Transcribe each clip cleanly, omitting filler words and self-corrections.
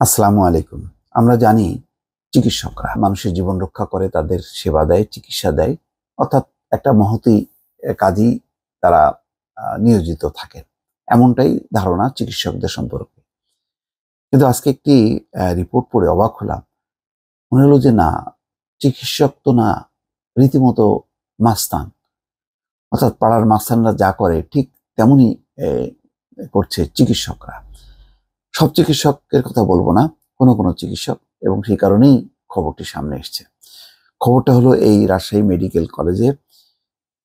আসসালামু আলাইকুম। আমরা জানি চিকিৎসকরা মানুষের জীবন রক্ষা করে, তাদের সেবা দেয়, চিকিৎসা দেয়। অর্থাৎ একটা মহতী কাজেই তারা নিয়োজিত থাকেন। এমনটাই ধারণা চিকিৎসকদের সম্পর্কে। কিন্তু আজকে একটি রিপোর্ট পড়ে অবাক হলাম। মনে হলো যে না, চিকিৎসক তো না, রীতিমতো মাস্তান। অর্থাৎ পাড়ার মাস্তানরা যা করে ঠিক তেমনই করছে চিকিৎসকরা। সব চিকিৎসকের কথা বলবো না, কোনো কোনো চিকিৎসক, এবং সেই কারণেই খবরটি সামনে এসছে। খবরটা হলো এই রাজশাহী মেডিকেল কলেজে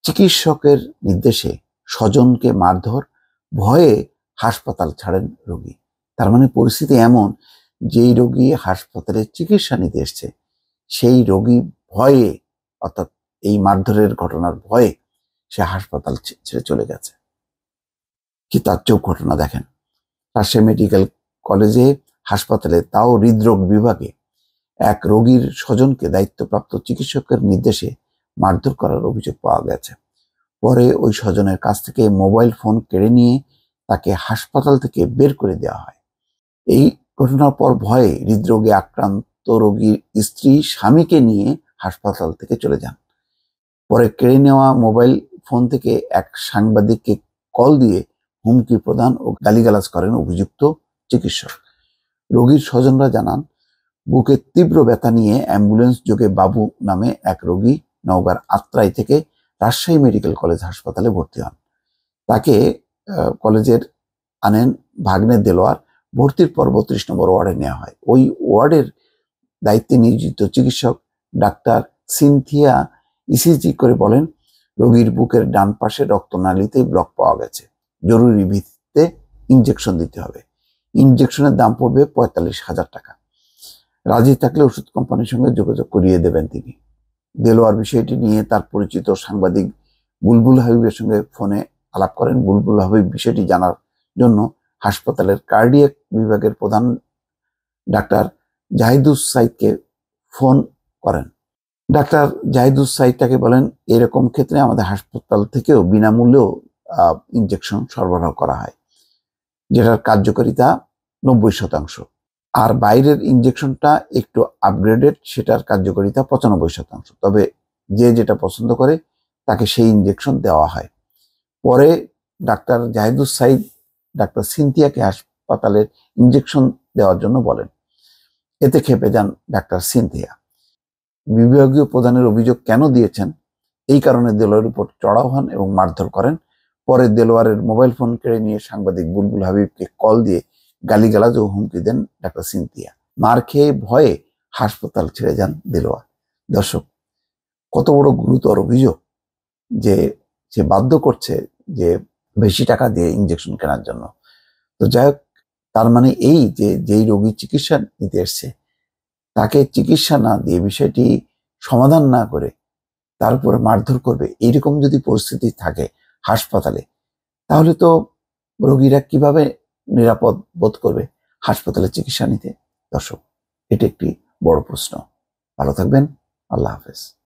চিকিৎসকের নির্দেশে স্বজনকে মারধর, ভয়ে হাসপাতাল ছাড়েন রোগী। তার মানে পরিস্থিতি এমন, যেই রোগী হাসপাতালে চিকিৎসা নিতে এসছে সেই রোগী ভয়ে, অর্থাৎ এই মারধরের ঘটনার ভয়ে সে হাসপাতাল ছেড়ে চলে গেছে। কি তাজ্জব ঘটনা দেখেন! রাজশাহী মেডিকেল কলেজে হাসপাতালে, তাও হৃদরোগ বিভাগে, এক রোগীর স্বজনকে দায়িত্বপ্রাপ্ত চিকিৎসকের নির্দেশে মারধর করার অভিযোগ পাওয়া গেছে। পরে ওই স্বজনের কাছ থেকে মোবাইল ফোন কেড়ে নিয়ে তাকে হাসপাতাল থেকে বের করে দেওয়া হয়। এই ঘটনার পর ভয়ে হৃদরোগে আক্রান্ত রোগীর স্ত্রী স্বামীকে নিয়ে হাসপাতাল থেকে চলে যান। পরে কেড়ে নেওয়া মোবাইল ফোন থেকে এক সাংবাদিককে কল দিয়ে হুমকি প্রদান ও গালিগালাজ করেন অভিযুক্ত চিকিৎসক। রোগীর স্বজনরা জানান, বুকে তীব্র ব্যথা নিয়ে অ্যাম্বুলেন্স যোগে বাবু নামে এক রোগী নওগাঁর আত্রাই থেকে রাজশাহী মেডিকেল কলেজ হাসপাতালে ভর্তি হন। তাকে কলেজের আনেন ভাগ্নে দেলোয়ার। ভর্তির পর 32 নম্বর ওয়ার্ডে নেওয়া হয়। ওই ওয়ার্ডের দায়িত্বে নিয়োজিত চিকিৎসক ডাক্তার সিনথিয়া ইসিজি করে বলেন, রোগীর বুকের ডান পাশে রক্তনালীতে ব্লক পাওয়া গেছে, জরুরি ভিত্তিতে ইনজেকশন দিতে হবে। ইনজেকশনের দাম পড়বে 45,000 টাকা। রাজি থাকলে ওষুধ কোম্পানির সঙ্গে যোগাযোগ করিয়ে দেবেন তিনি। দেলোয়ার বিষয়টি নিয়ে তার পরিচিত সাংবাদিক বুলবুল হাবিবের সঙ্গে ফোনে আলাপ করেন। বুলবুল হাবিব বিষয়টি জানার জন্য হাসপাতালের কার্ডিয়াক বিভাগের প্রধান ডাক্তার জাহিদুস সাইদকে ফোন করেন। ডাক্তার জাহিদুস সাইদ তাকে বলেন, এরকম ক্ষেত্রে আমাদের হাসপাতাল থেকেও বিনামূল্যেও ইনজেকশন সরবরাহ করা হয়, যেটার কার্যকারিতা 90%। আর বাইরের ইনজেকশনটা একটু আপগ্রেডেড, সেটার কার্যকারিতা 95%। তবে যে যেটা পছন্দ করে তাকে সেই ইনজেকশন দেওয়া হয়। পরে ডাক্তার জাহিদুস সাইদ ডাক্তার সিনথিয়াকে হাসপাতালের ইনজেকশন দেওয়ার জন্য বলেন। এতে ক্ষেপে যান ডাক্তার সিনথিয়া। বিভাগীয় প্রধানের অভিযোগ কেন দিয়েছেন, এই কারণে দেলোয়ারের উপর চড়াও হন এবং মারধর করেন। পরে দেলোয়ারের মোবাইল ফোন কেড়ে নিয়ে সাংবাদিক বুলবুল হাবিবকে কল দিয়ে গালিগালাজ ও হুমকি দেন ডাক্তার সিনথিয়া। মার খেয়ে ভয়ে হাসপাতাল ছেড়ে যান দেলোয়ার। দর্শক, কত বড় গুরুতর অভিযোগ যে সে বাধ্য করছে যে বেশি টাকা দিয়ে ইনজেকশন কেনার জন্য। তো যাই হোক, তার মানে এই যে যেই রোগী চিকিৎসা নিতে এসছে তাকে চিকিৎসা না দিয়ে, বিষয়টি সমাধান না করে তার উপরে মারধর করবে, এইরকম যদি পরিস্থিতি থাকে হাসপাতালে, তাহলে তো রোগীরা কিভাবে নিরাপদ বোধ করবে হাসপাতালে চিকিৎসা নিতে? দর্শক, এটি একটি বড় প্রশ্ন। ভালো থাকবেন। আল্লাহ হাফেজ।